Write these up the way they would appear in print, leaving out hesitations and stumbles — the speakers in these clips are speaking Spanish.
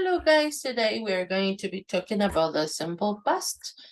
Hello guys, today we are going to be talking about the simple past,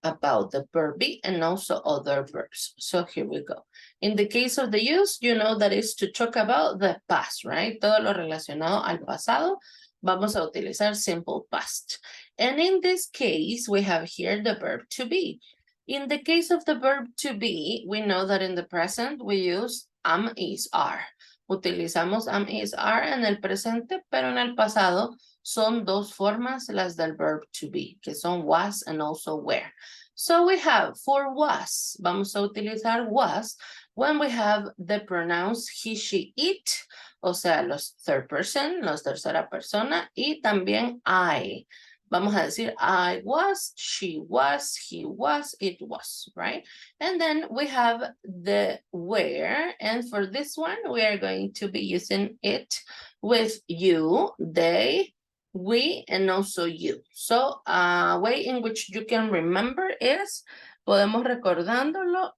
about the verb be and also other verbs. So here we go. In the case of the use, you know that is to talk about the past, right? Todo lo relacionado al pasado, vamos a utilizar simple past. And in this case, we have here the verb to be. In the case of the verb to be, we know that in the present we use am, is, are. Utilizamos am, is, are en el presente, pero en el pasado son dos formas las del verb to be, que son was and also were. So we have for was, vamos a utilizar was when we have the pronouns he, she, it, o sea, los third person, los tercera persona, y también I. Vamos a decir, I was, she was, he was, it was, right? And then we have the where, and for this one, we are going to be using it with you, they, we, and also you. So a way in which you can remember is, podemos recordarlo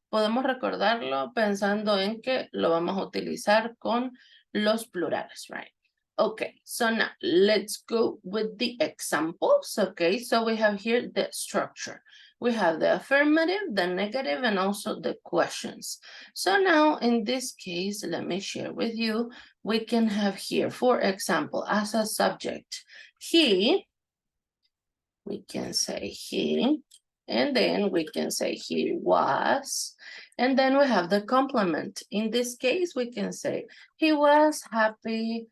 pensando en que lo vamos a utilizar con los plurales, right? Okay, so now let's go with the examples. Okay, so we have here the structure. We have the affirmative, the negative, and also the questions. So now in this case, let me share with you, we can have here, for example, as a subject, he, we can say he, and then we can say he was, and then we have the complement. In this case, we can say he was happy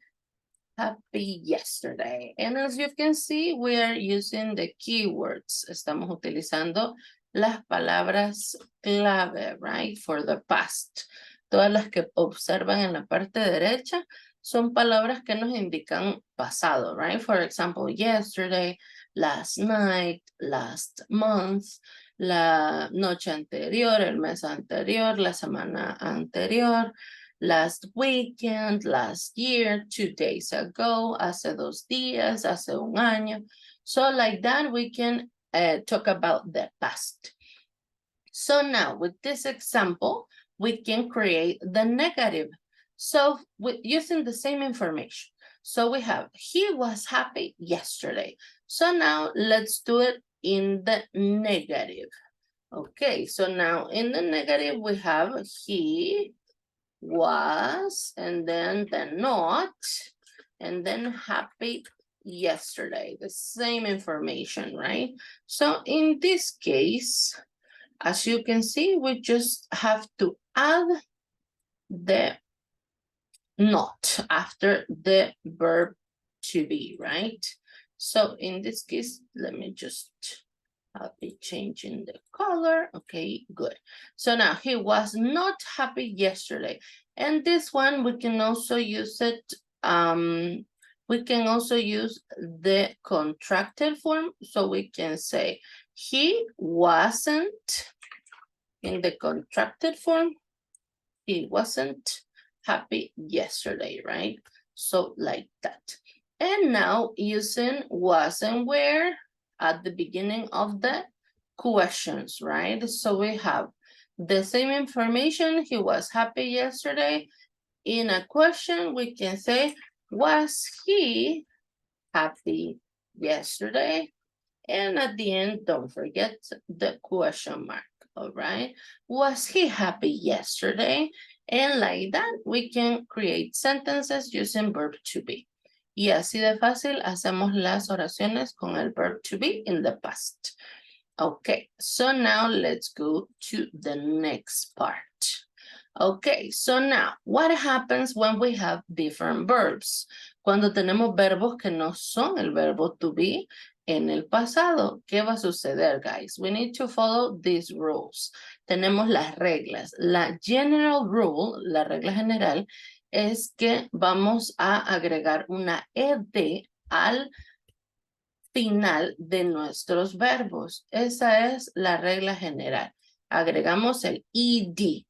yesterday. And as you can see, we are using the keywords. Estamos utilizando las palabras clave, right? For the past. Todas las que observan en la parte derecha son palabras que nos indican pasado, right? For example, yesterday, last night, last month, la noche anterior, el mes anterior, la semana anterior, last weekend, last year, 2 days ago, hace 2 días, hace un año. So like that, we can talk about the past. So now with this example, we can create the negative. So using the same information. So we have, he was happy yesterday. So now let's do it in the negative. Okay, so now in the negative, we have he was, and then the not, and then happy yesterday, the same information, right? So in this case, as you can see, we just have to add the not after the verb to be, right? So in this case, let me just I'll be changing the color. Okay, good. So now he was not happy yesterday. And this one, we can also use it. We can also use the contracted form. So we can say he wasn't, in the contracted form, he wasn't happy yesterday, right? So like that. And now using was and where at the beginning of the questions, right? So we have the same information, he was happy yesterday. In a question, we can say, was he happy yesterday? And at the end, don't forget the question mark, all right? Was he happy yesterday? And like that, we can create sentences using verb to be. Y así de fácil hacemos las oraciones con el verb to be in the past. Okay, so now let's go to the next part. Okay, so now what happens when we have different verbs? Cuando tenemos verbos que no son el verbo to be en el pasado, ¿qué va a suceder, guys? We need to follow these rules. Tenemos las reglas. La general rule, la regla general, es que vamos a agregar una ed al final de nuestros verbos. Esa es la regla general. Agregamos el ed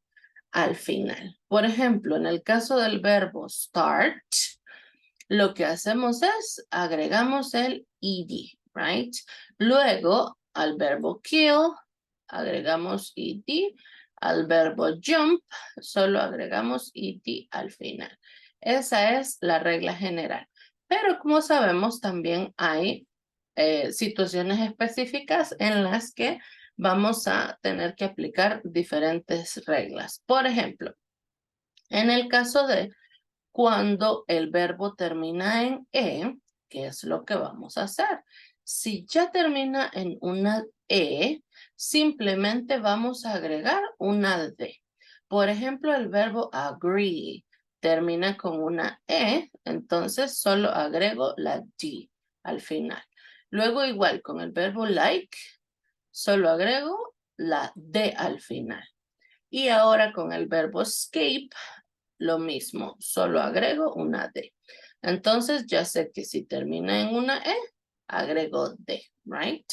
al final. Por ejemplo, en el caso del verbo start, lo que hacemos es agregamos el ed, right? Luego, al verbo kill, agregamos ed. Al verbo jump, solo agregamos ed al final. Esa es la regla general. Pero como sabemos, también hay situaciones específicas en las que vamos a tener que aplicar diferentes reglas. Por ejemplo, en el caso de cuando el verbo termina en ¿qué es lo que vamos a hacer? Si ya termina en una simplemente vamos a agregar una D. Por ejemplo, el verbo agree termina con una entonces solo agrego la D al final. Luego igual con el verbo like, solo agrego la D al final. Y ahora con el verbo escape, lo mismo, solo agrego una D. Entonces ya sé que si termina en una agrego D, right?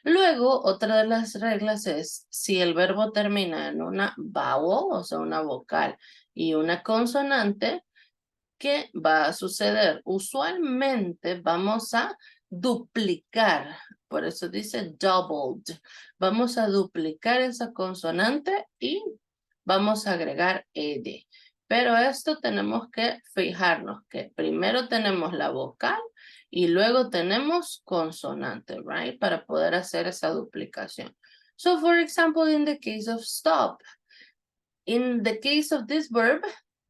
Luego, otra de las reglas es si el verbo termina en una vowel, o sea, una vocal y una consonante, ¿qué va a suceder? Usualmente vamos a duplicar, por eso dice doubled. Vamos a duplicar esa consonante y vamos a agregar ed. Pero esto tenemos que fijarnos que primero tenemos la vocal y luego tenemos consonante, right? Para poder hacer esa duplicación. So, for example, in the case of stop, in the case of this verb,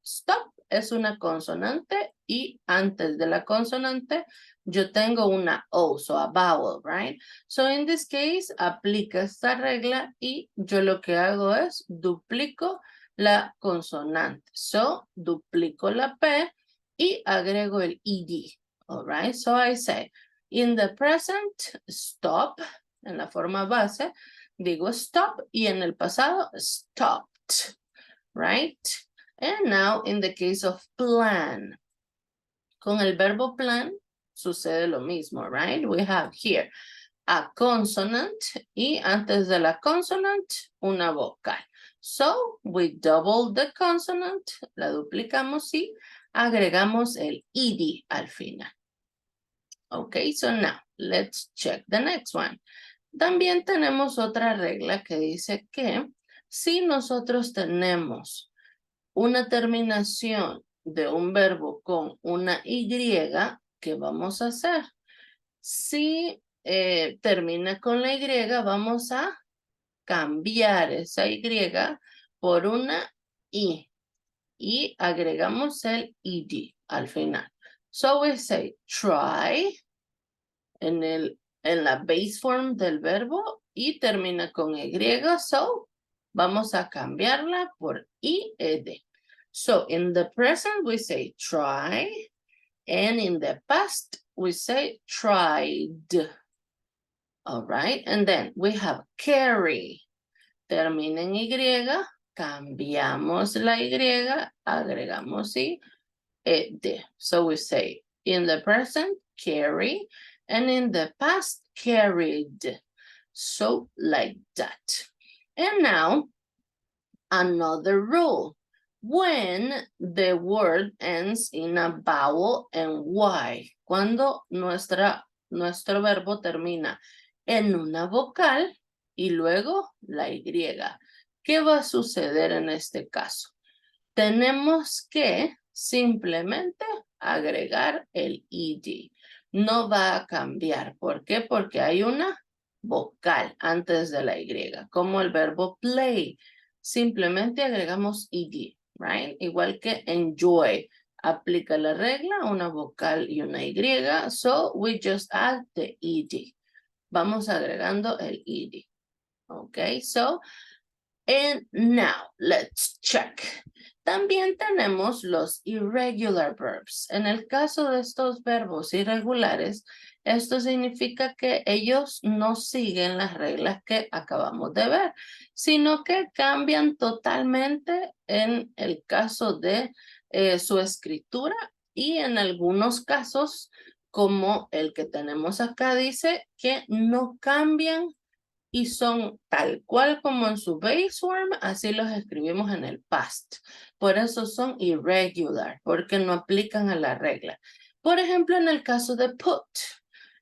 stop es una consonante y antes de la consonante yo tengo una O, so a vowel, right? So in this case, aplica esta regla y yo lo que hago es duplico la consonante. So, duplico la P y agrego el ED, all right? So I say, in the present, stop, en la forma base, digo stop y en el pasado, stopped. Right? And now in the case of plan. Con el verbo plan sucede lo mismo, right? We have here a consonant y antes de la consonant una vocal. So we double the consonant, la duplicamos y agregamos el ed al final. Okay, so now let's check the next one. También tenemos otra regla que dice que si nosotros tenemos una terminación de un verbo con una Y, ¿qué vamos a hacer? Si termina con la Y, vamos a cambiar esa Y por una I y agregamos el ed al final. So we say try en la base form del verbo y termina con Y, so vamos a cambiarla por IED. So in the present we say try and in the past we say tried. All right, and then we have carry. Termina en Y, cambiamos la Y, agregamos IED. So we say in the present carry and in the past carried. So like that. And now another rule. When the word ends in a vowel and Y. Cuando nuestro verbo termina en una vocal y luego la Y. ¿Qué va a suceder en este caso? Tenemos que simplemente agregar el ed. No va a cambiar. ¿Por qué? Porque hay una vocal antes de la Y, como el verbo play. Simplemente agregamos ed, right? Igual que enjoy. Aplica la regla, una vocal y una Y. So, we just add the ed. Vamos agregando el ed. Okay, so, and now, let's check. También tenemos los irregular verbs. En el caso de estos verbos irregulares, esto significa que ellos no siguen las reglas que acabamos de ver, sino que cambian totalmente en el caso de su escritura y en algunos casos, como el que tenemos acá, dice que no cambian y son tal cual como en su base form, así los escribimos en el past. Por eso son irregular, porque no aplican a la regla. Por ejemplo, en el caso de put.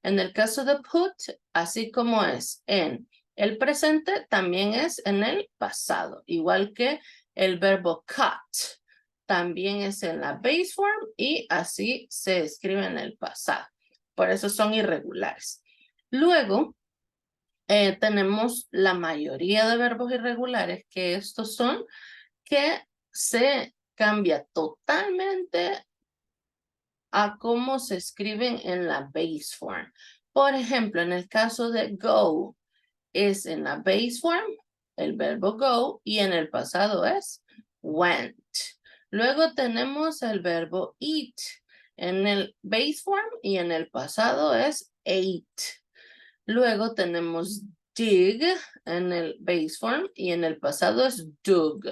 En el caso de put, así como es en el presente, también es en el pasado. Igual que el verbo cut. también es en la base form y así se escribe en el pasado. Por eso son irregulares. Luego, tenemos la mayoría de verbos irregulares, que estos son que se cambia totalmente a cómo se escriben en la base form. Por ejemplo, en el caso de go, es en la base form, el verbo go, y en el pasado es went. Luego tenemos el verbo eat, en el base form y en el pasado es ate. Luego tenemos dig en el base form y en el pasado es dug.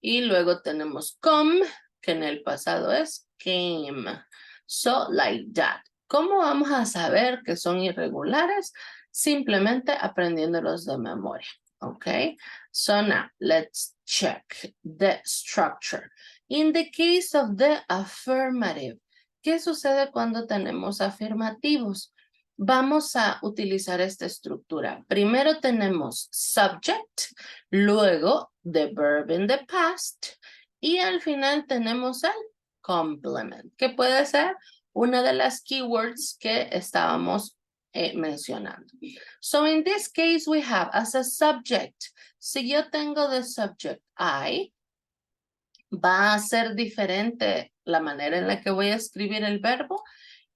Y luego tenemos come, que en el pasado es came. So, like that. ¿Cómo vamos a saber que son irregulares? Simplemente aprendiéndolos de memoria. Okay? So now, let's check the structure. In the case of the affirmative, ¿qué sucede cuando tenemos afirmativos? Vamos a utilizar esta estructura. Primero tenemos subject, luego the verb in the past y al final tenemos el complement, que puede ser una de las keywords que estábamos mencionando. So in this case we have as a subject, si yo tengo the subject I, va a ser diferente la manera en la que voy a escribir el verbo.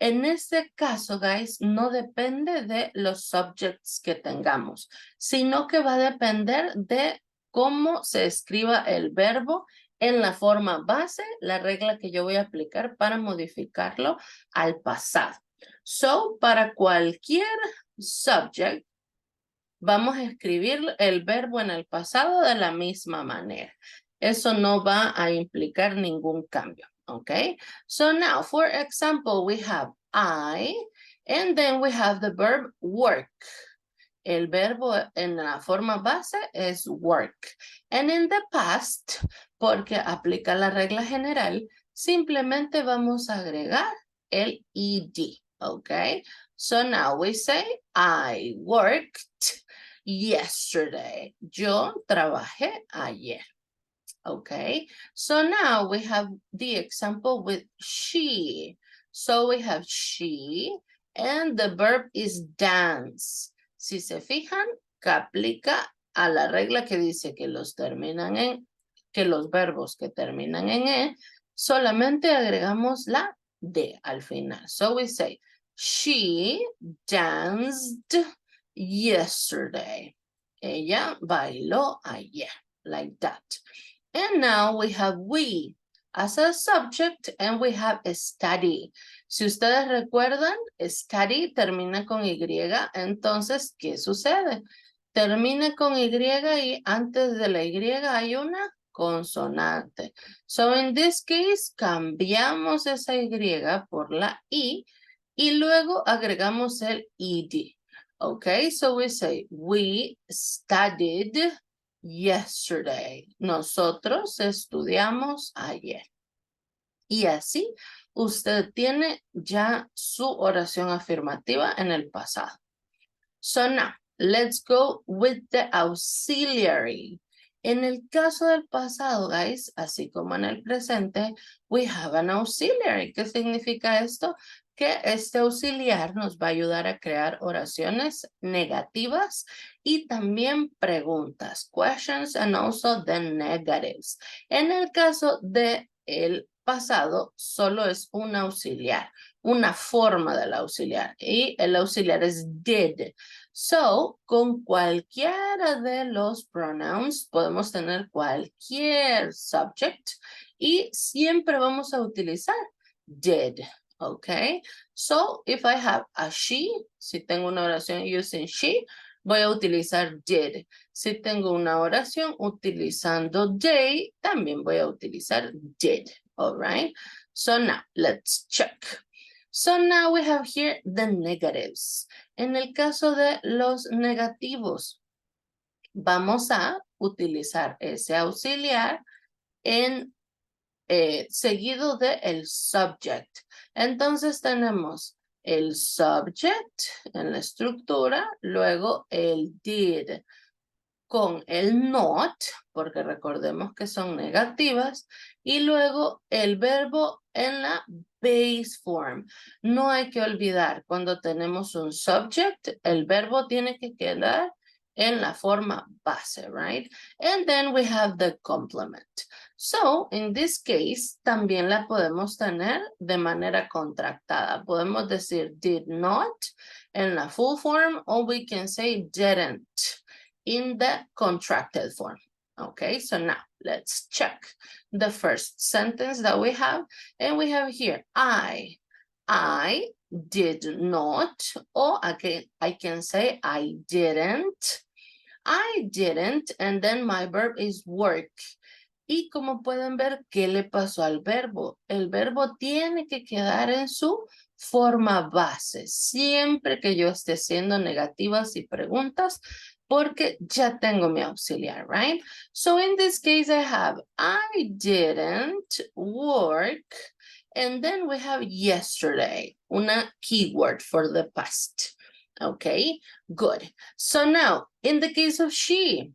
En este caso, guys, no depende de los subjects que tengamos, sino que va a depender de cómo se escriba el verbo en la forma base, la regla que yo voy a aplicar para modificarlo al pasado. So, para cualquier subject, vamos a escribir el verbo en el pasado de la misma manera. Eso no va a implicar ningún cambio. Okay, so now, for example, we have I, and then we have the verb work. El verbo en la forma base es work. And in the past, porque aplica la regla general, simplemente vamos a agregar el ed. Okay, so now we say, I worked yesterday. Yo trabajé ayer. Okay, so now we have the example with she. So we have she and the verb is dance. Si se fijan, que aplica a la regla que dice que los verbos que terminan en E, solamente agregamos la D al final. So we say, she danced yesterday. Ella bailó ayer, like that. And now we have we as a subject and we have study. Si ustedes recuerdan, study termina con Y, entonces, ¿qué sucede? Termina con Y y antes de la Y hay una consonante. So in this case, cambiamos esa Y por la I y luego agregamos el ed. Okay, so we say, we studied yesterday. Nosotros estudiamos ayer. Y así usted tiene ya su oración afirmativa en el pasado. So now, let's go with the auxiliary. En el caso del pasado, guys, así como en el presente, we have an auxiliary. ¿Qué significa esto? Que este auxiliar nos va a ayudar a crear oraciones negativas y también preguntas, questions and also the negatives. En el caso de el pasado, solo es un auxiliar, una forma del auxiliar y el auxiliar es did. So, con cualquiera de los pronouns podemos tener cualquier subject y siempre vamos a utilizar did. Okay, so if I have a she, si tengo una oración using she, voy a utilizar did. Si tengo una oración utilizando they, también voy a utilizar did. All right, so now let's check. So now we have here the negatives. En el caso de los negativos, vamos a utilizar ese auxiliar en seguido de el subject. Entonces tenemos el subject en la estructura, luego el did. con el not, porque recordemos que son negativas, y luego el verbo en la base form. No hay que olvidar, cuando tenemos un subject, el verbo tiene que quedar en la forma base, right? And then we have the complement. So, in this case, también la podemos tener de manera contractada. Podemos decir did not en la full form, or we can say didn't in the contracted form. Okay, so now let's check the first sentence that we have. And we have here, I did not, or again, I can say I didn't, and then my verb is work. Y como pueden ver, ¿qué le pasó al verbo? El verbo tiene que quedar en su forma base, siempre que yo esté haciendo negativas y preguntas, porque ya tengo mi auxiliar, right? So in this case I have, I didn't work, and then we have yesterday, una keyword for the past. Okay, good. So now, in the case of she,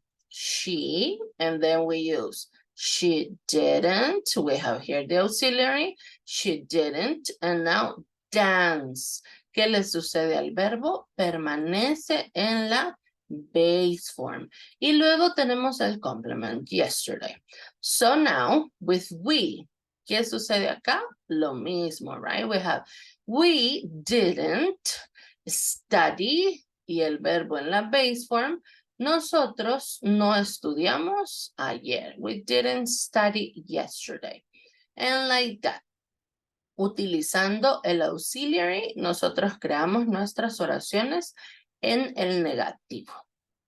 and then we use she didn't, we have here the auxiliary, she didn't, and now dance. ¿Qué le sucede al verbo? Permanece en la base form. Y luego tenemos el complement, yesterday. So now, with we, ¿qué sucede acá? Lo mismo, right? We have, we didn't study, y el verbo en la base form. Nosotros no estudiamos ayer. We didn't study yesterday. And like that. Utilizando el auxiliary, nosotros creamos nuestras oraciones en el negativo.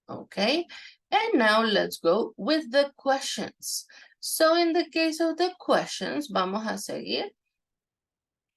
Okay? And now let's go with the questions. So in the case of the questions, vamos a seguir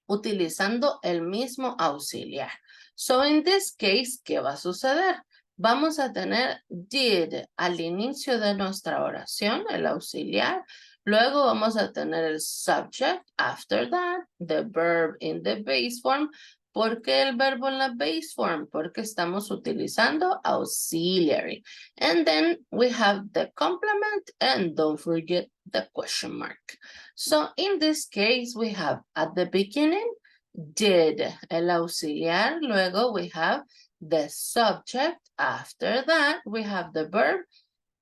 utilizando el mismo auxiliar. So in this case, ¿qué va a suceder? Vamos a tener did al inicio de nuestra oración, el auxiliar. Luego vamos a tener el subject, after that, the verb in the base form. ¿Por qué el verbo en la base form? Porque estamos utilizando auxiliary. And then we have the complement, and don't forget the question mark. So in this case, we have at the beginning, did, el auxiliar. Luego we have the subject. After that, we have the verb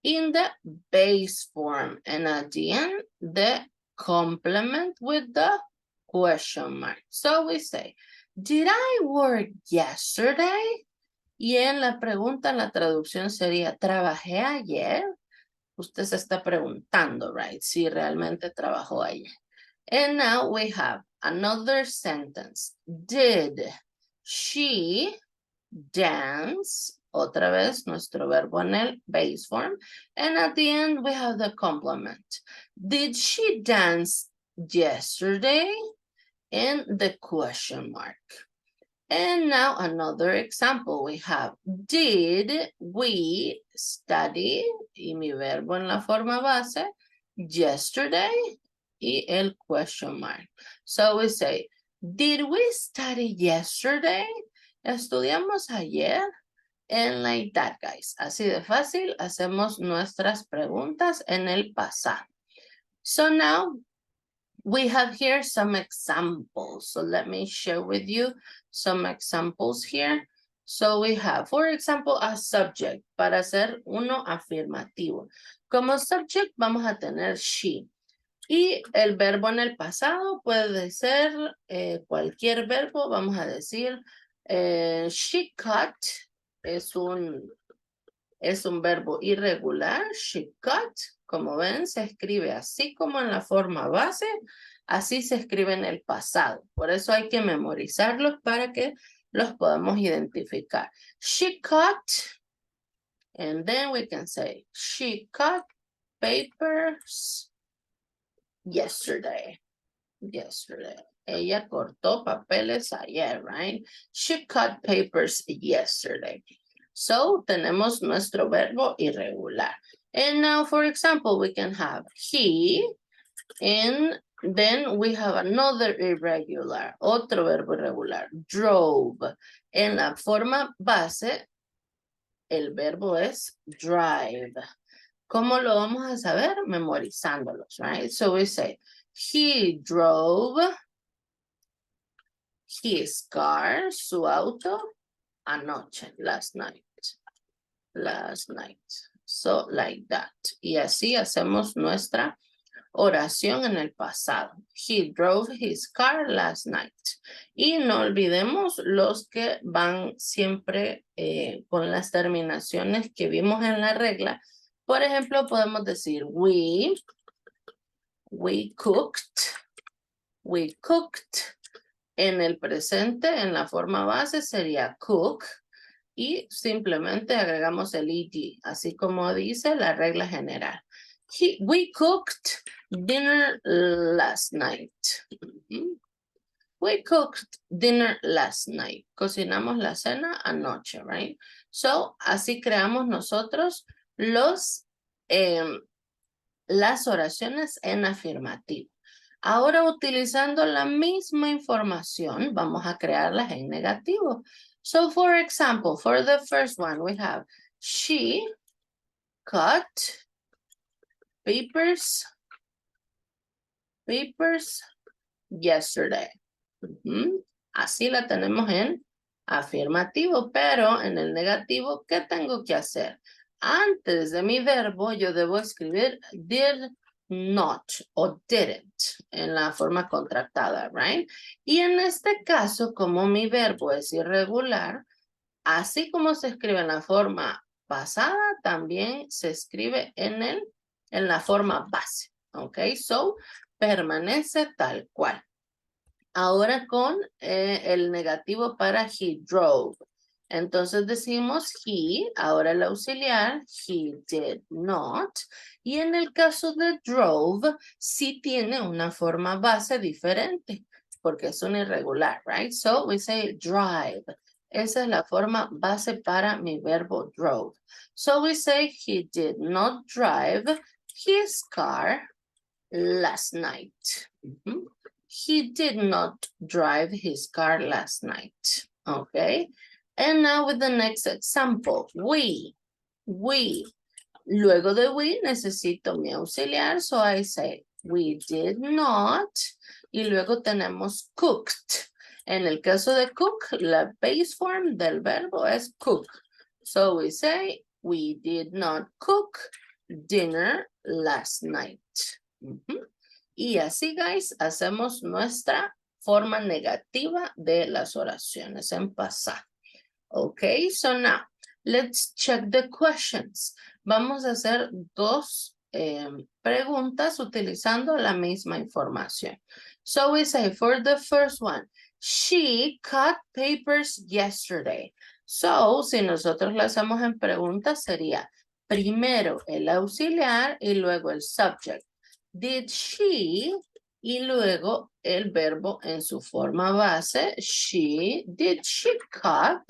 in the base form. And at the end, the complement with the question mark. So we say, did I work yesterday? Y en la pregunta, la traducción sería, ¿trabajé ayer? Usted se está preguntando, right? Si realmente trabajó ayer. And now we have another sentence. Did she dance? Otra vez nuestro verbo en el base form. And at the end we have the complement. Did she dance yesterday? And the question mark. And now another example we have. Did we study? Y mi verbo en la forma base. Yesterday. Y el question mark. So we say, did we study yesterday? ¿Estudiamos ayer? And like that, guys. Así de fácil hacemos nuestras preguntas en el pasado. So now we have here some examples. So let me share with you some examples here. So we have, for example, a subject para hacer uno afirmativo. Como subject vamos a tener she. Y el verbo en el pasado puede ser cualquier verbo. Vamos a decir, she cut es un verbo irregular. She cut, como ven, se escribe así como en la forma base. Así se escribe en el pasado. Por eso hay que memorizarlos para que los podamos identificar. She cut, and then we can say, she cut papers yesterday. Ella cortó papeles ayer, right? She cut papers yesterday. So, tenemos nuestro verbo irregular. And now, for example, we can have he, and then we have another irregular, otro verbo irregular, drove. En la forma base, el verbo es drive. ¿Cómo lo vamos a saber? Memorizándolos, right? So we say, he drove his car, su auto, anoche, last night. So, like that. Y así hacemos nuestra oración en el pasado. He drove his car last night. Y no olvidemos los que van siempre con las terminaciones que vimos en la regla. Por ejemplo, podemos decir we cooked. En el presente, en la forma base, sería cook. Y simplemente agregamos el ed, así como dice la regla general. We cooked dinner last night. We cooked dinner last night. Cocinamos la cena anoche, right? So, así creamos nosotros las oraciones en afirmativo. Ahora, utilizando la misma información, vamos a crearlas en negativo. So, for example, for the first one, we have she cut papers yesterday. Así la tenemos en afirmativo, pero en el negativo, ¿qué tengo que hacer? Antes de mi verbo, yo debo escribir did not o didn't en la forma contractada, right? Y en este caso, como mi verbo es irregular, así como se escribe en la forma pasada, también se escribe en la forma base, ¿ok? So, permanece tal cual. Ahora con el negativo para he drove. Entonces decimos he, ahora el auxiliar, he did not. Y en el caso de drove, sí tiene una forma base diferente, porque es un irregular, right? So we say drive. Esa es la forma base para mi verbo drove. So we say he did not drive his car last night. He did not drive his car last night. Okay. And now with the next example, we. Luego de we necesito mi auxiliar, so I say we did not. Y luego tenemos cooked. En el caso de cook, la base form del verbo es cook. So we say we did not cook dinner last night. Y así, guys, hacemos nuestra forma negativa de las oraciones en pasado. Okay, so now, let's check the questions. Vamos a hacer dos preguntas utilizando la misma información. So we say, for the first one, she cut papers yesterday. So, si nosotros la hacemos en preguntas, sería primero el auxiliar y luego el subject. Did she, y luego el verbo en su forma base, did she cut,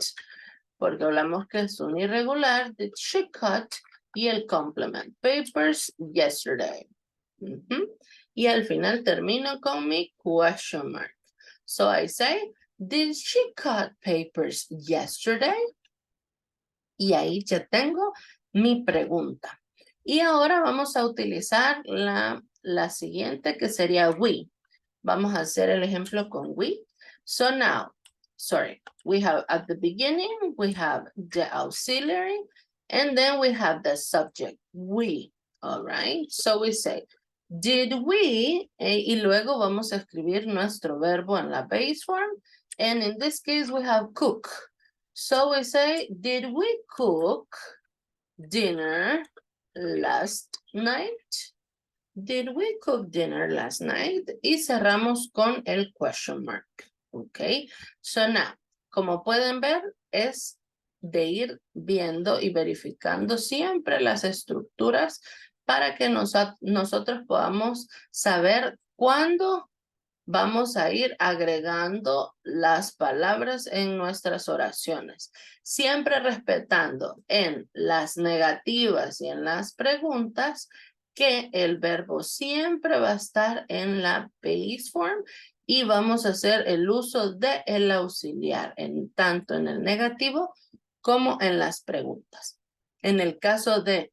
porque hablamos que es un irregular, did she cut, y el complement, papers yesterday. Y al final termino con mi question mark. So I say, did she cut papers yesterday? Y ahí ya tengo mi pregunta. Y ahora vamos a utilizar la siguiente, que sería we. Vamos a hacer el ejemplo con we. So now, we have at the beginning, we have the auxiliary, and then we have the subject, we. All right, so we say, did we, y luego vamos a escribir nuestro verbo en la base form, and in this case we have cook. So we say, did we cook dinner last night? Did we cook dinner last night? Y cerramos con el question mark. Ok. So now, como pueden ver, es de ir viendo y verificando siempre las estructuras para que nosotros podamos saber cuándo vamos a ir agregando las palabras en nuestras oraciones, siempre respetando en las negativas y en las preguntas que el verbo siempre va a estar en la base form y vamos a hacer el uso de el auxiliar tanto en el negativo como en las preguntas. En el caso de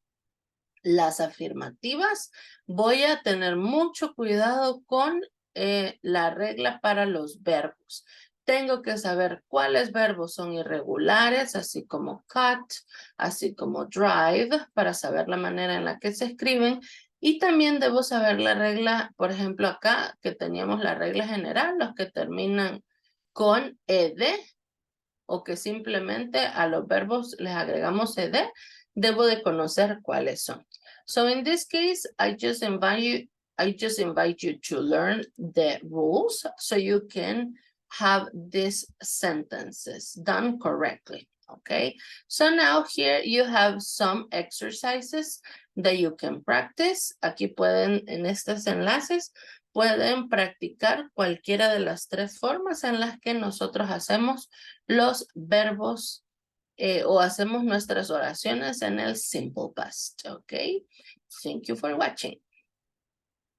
las afirmativas, voy a tener mucho cuidado con la regla para los verbos. Tengo que saber cuáles verbos son irregulares, así como cut, así como drive, para saber la manera en la que se escriben. Y también debo saber la regla, por ejemplo, acá que teníamos la regla general, los que terminan con ed, o que simplemente a los verbos les agregamos ed, debo de conocer cuáles son. So in this case, I just invite you to learn the rules so you can have these sentences done correctly. Okay, so now here you have some exercises that you can practice. Aquí pueden, en estos enlaces, pueden practicar cualquiera de las tres formas en las que nosotros hacemos los verbos o hacemos nuestras oraciones en el simple past. Okay, thank you for watching.